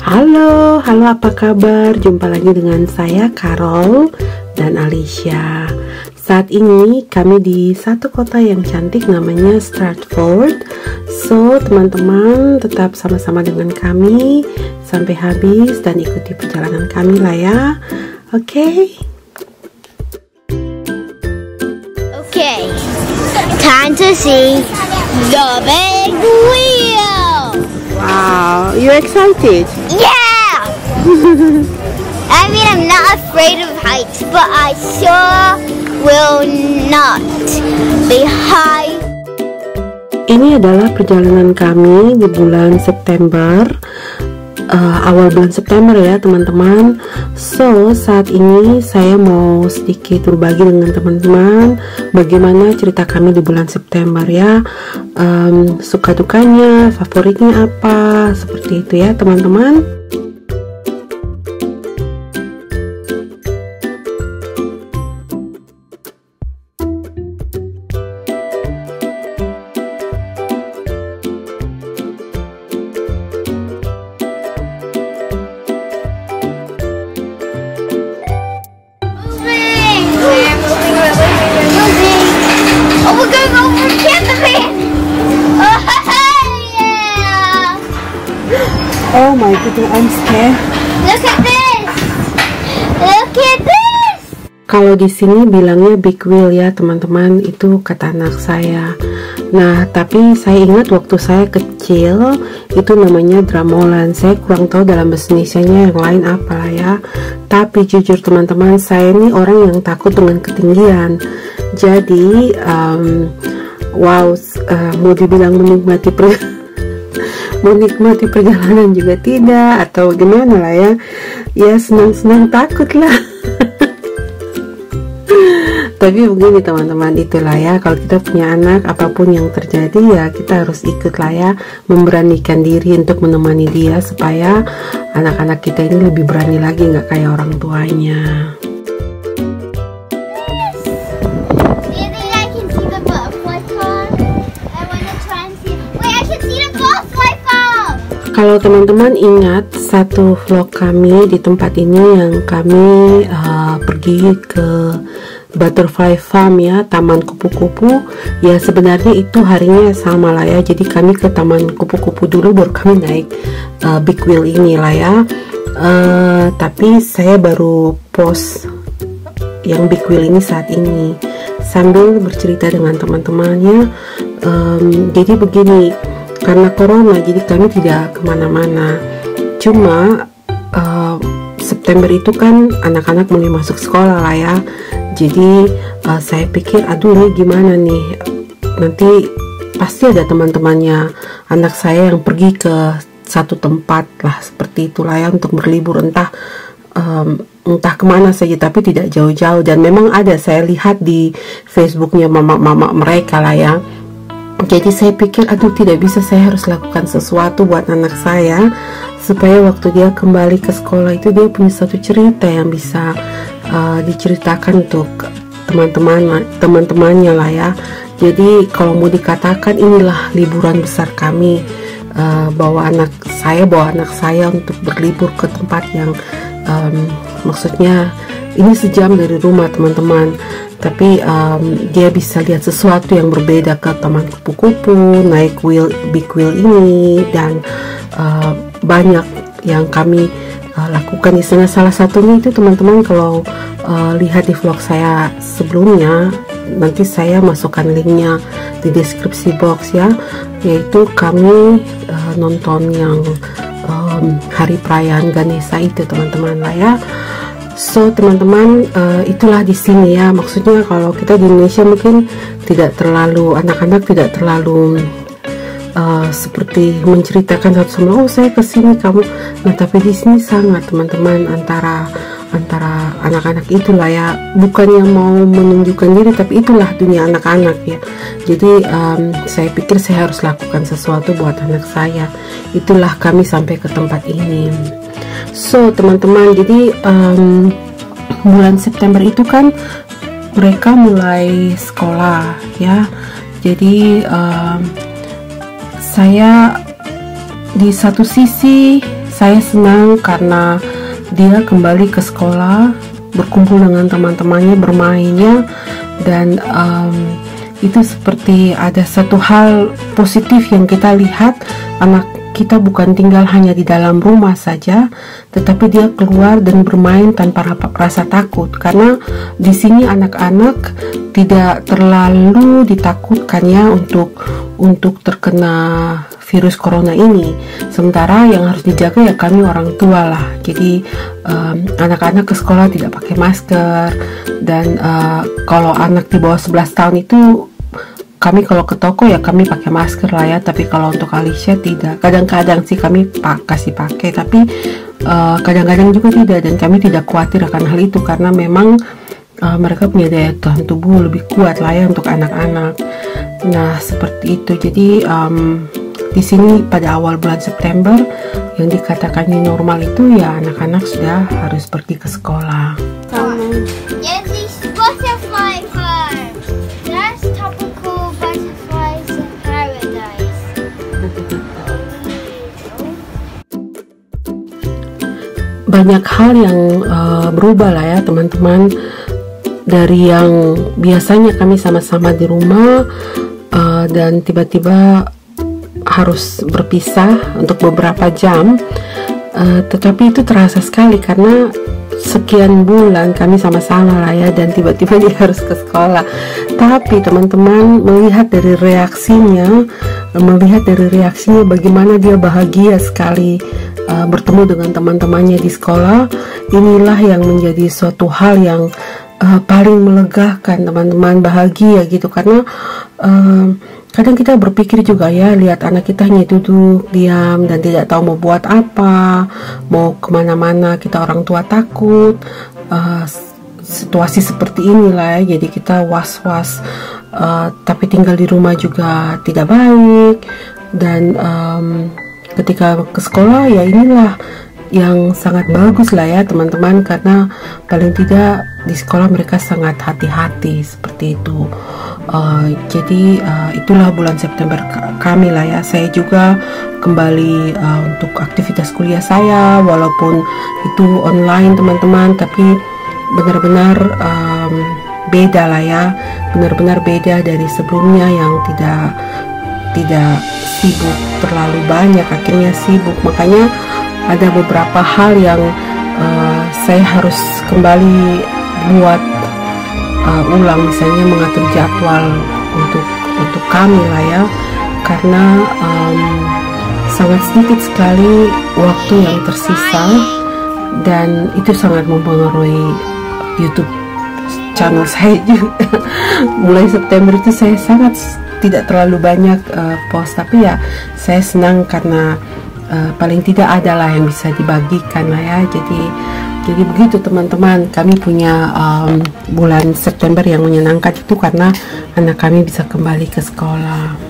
Halo, apa kabar? Jumpa lagi dengan saya Carol dan Alicia. Saat ini kami di satu kota yang cantik namanya Stratford. So, teman-teman tetap sama-sama dengan kami sampai habis dan ikuti perjalanan kami lah ya. Oke. Okay, time to see the big wheel. Wow, you excited? Yeah! I mean, I'm not afraid of heights, but I sure will not be high. Ini adalah perjalanan kami di bulan September, awal bulan September ya teman-teman. So saat ini saya mau sedikit berbagi dengan teman-teman bagaimana cerita kami di bulan September ya, suka dukanya, favoritnya apa, seperti itu ya teman-teman. Oh my goodness, I'm scared. Look at this! Look at this! Kalau di sini bilangnya big wheel ya teman-teman, itu kata anak saya. Nah, tapi saya ingat waktu saya kecil itu namanya dramolan. Saya kurang tahu dalam bahasa Indonesianya yang lain apa lah ya. Tapi jujur teman-teman, saya ini orang yang takut dengan ketinggian. Jadi, mau dibilang menikmati perjalanan juga tidak, atau gimana lah ya. Ya senang-senang takut lah. Tapi begini teman-teman, itulah ya, kalau kita punya anak, apapun yang terjadi ya kita harus ikut lah ya, memberanikan diri untuk menemani dia supaya anak-anak kita ini lebih berani lagi, nggak kayak orang tuanya. Kalau teman-teman ingat satu vlog kami di tempat ini yang kami pergi ke Butterfly Farm ya, Taman Kupu-Kupu ya, sebenarnya itu harinya sama lah ya. Jadi kami ke Taman Kupu-Kupu dulu, baru kami naik big wheel ini lah ya. Tapi saya baru post yang big wheel ini saat ini sambil bercerita dengan teman-temannya. Jadi begini, karena corona jadi kami tidak kemana-mana. Cuma September itu kan anak-anak mulai masuk sekolah lah ya. Jadi saya pikir aduh ini gimana nih, nanti pasti ada teman-temannya anak saya yang pergi ke satu tempat lah seperti itulah ya, untuk berlibur entah kemana saja, tapi tidak jauh-jauh. Dan memang ada, saya lihat di Facebooknya mama-mama mereka lah ya. Jadi saya pikir aduh tidak bisa, saya harus lakukan sesuatu buat anak saya supaya waktu dia kembali ke sekolah itu dia punya satu cerita yang bisa diceritakan untuk teman-temannya lah ya. Jadi kalau mau dikatakan inilah liburan besar kami, bawa anak saya untuk berlibur ke tempat yang maksudnya ini sejam dari rumah teman-teman, tapi dia bisa lihat sesuatu yang berbeda ke Taman Kupu-Kupu, naik big wheel ini, dan banyak yang kami lakukan di sana. Salah satunya itu teman-teman, kalau lihat di vlog saya sebelumnya, nanti saya masukkan linknya di deskripsi box ya, yaitu kami nonton yang hari perayaan Ganesha itu teman-teman lah ya. So teman-teman, itulah di sini ya, maksudnya kalau kita di Indonesia mungkin tidak terlalu, anak-anak tidak terlalu seperti menceritakan satu sama lain, oh saya kesini kamu. Nah tapi di sini sangat teman-teman, antara anak-anak itulah ya, bukan yang mau menunjukkan diri, tapi itulah dunia anak-anak ya. Jadi saya pikir saya harus lakukan sesuatu buat anak saya. Itulah kami sampai ke tempat ini. So teman-teman, jadi bulan September itu kan mereka mulai sekolah ya. Jadi saya di satu sisi saya senang karena dia kembali ke sekolah, berkumpul dengan teman-temannya, bermainnya, dan itu seperti ada satu hal positif yang kita lihat. Anak kita bukan tinggal hanya di dalam rumah saja, tetapi dia keluar dan bermain tanpa rasa takut, karena di sini anak-anak tidak terlalu ditakutkannya untuk terkena virus corona ini. Sementara yang harus dijaga ya kami orang tua lah. Jadi anak-anak ke sekolah tidak pakai masker, dan kalau anak di bawah 11 tahun itu kami kalau ke toko ya kami pakai masker lah ya, tapi kalau untuk Alicia tidak. Kadang-kadang sih kami kasih pakai, tapi kadang-kadang juga tidak, dan kami tidak khawatir akan hal itu karena memang mereka punya daya tahan tubuh lebih kuat lah ya untuk anak-anak. Nah seperti itu. Jadi di sini pada awal bulan September yang dikatakan new normal itu ya anak-anak sudah harus pergi ke sekolah. Yes, these butterfly farm. That's tropical butterflies in paradise. Banyak hal yang berubah lah ya teman-teman, dari yang biasanya kami sama-sama di rumah dan tiba-tiba harus berpisah untuk beberapa jam, tetapi itu terasa sekali karena sekian bulan kami sama-sama lah ya, dan tiba-tiba dia harus ke sekolah. Tapi teman-teman melihat dari reaksinya bagaimana dia bahagia sekali bertemu dengan teman-temannya di sekolah. Inilah yang menjadi suatu hal yang paling melegakan teman-teman, bahagia gitu, karena kadang kita berpikir juga ya, lihat anak kita hanya duduk diam dan tidak tahu mau buat apa, mau kemana-mana, kita orang tua takut. Situasi seperti inilah ya, jadi kita was-was, tapi tinggal di rumah juga tidak baik, dan ketika ke sekolah ya inilah yang sangat bagus lah ya teman-teman, karena paling tidak di sekolah mereka sangat hati-hati seperti itu. Jadi itulah bulan September kami lah ya. Saya juga kembali untuk aktivitas kuliah saya, walaupun itu online teman-teman, tapi benar-benar beda lah ya, benar-benar beda dari sebelumnya yang tidak sibuk terlalu banyak, akhirnya sibuk. Makanya ada beberapa hal yang saya harus kembali buat ulang, misalnya mengatur jadwal untuk kami lah ya, karena sangat sedikit sekali waktu yang tersisa, dan itu sangat mempengaruhi YouTube channel saya juga. Mulai September itu saya sangat tidak terlalu banyak post, tapi ya saya senang karena paling tidak adalah yang bisa dibagikan lah ya. Jadi begitu teman-teman, kami punya bulan September yang menyenangkan itu karena anak kami bisa kembali ke sekolah.